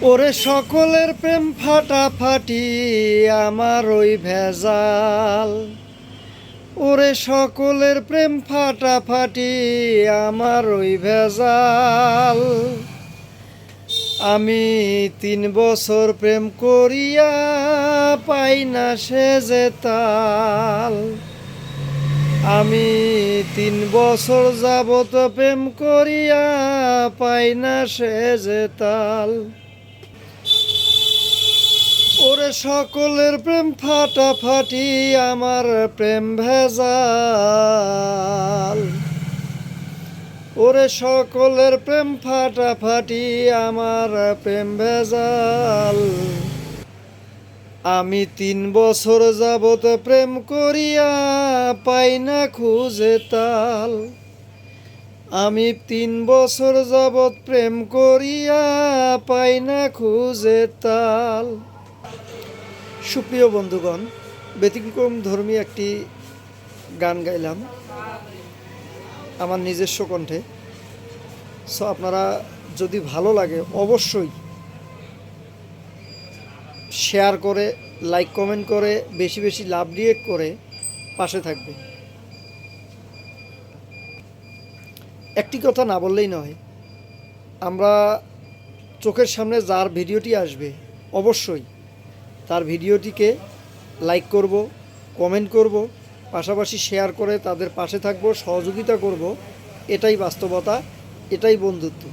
ওরে সকলের প্রেম ফাটাফাটি আমার ওই ভেজাল। ওরে সকলের প্রেম ফাটাফাটি আমার ওই ভেজাল। আমি 3 বছর প্রেম করিয়া পাই না সে যে তাল। আমি 3 বছর যাবত প্রেম করিয়া পাই না সে যে তাল। ওরে সকলের প্রেম ফাটাফাটি আমার প্রেম ভেজাল। ওরে সকলের প্রেম ফাটাফাটি আমার প্রেম ভেজাল। আমি 3 বছর যাবত প্রেম করিয়া পাই না খুঁজে তাল। আমি 3 বছর যাবত প্রেম করিয়া পাই না খুঁজে তাল। সুপ্রিয় বন্ধুগণ, ব্যতিক্রম ধর্মী একটি গান গাইলাম আমার নিজস্ব কণ্ঠে। সো আপনারা যদি ভালো লাগে অবশ্যই শেয়ার করে, লাইক কমেন্ট করে, বেশি বেশি লাভ রিয়েক্ট করে পাশে থাকবে। একটি কথা না বললেই নয়, আমরা চোখের সামনে যার ভিডিওটি আসবে অবশ্যই তার ভিডিওটিকে লাইক করব, কমেন্ট করব, পাশাপাশি শেয়ার করে তাদের পাশে থাকব, সহযোগিতা করব। এটাই বাস্তবতা, এটাই বন্ধুত্ব।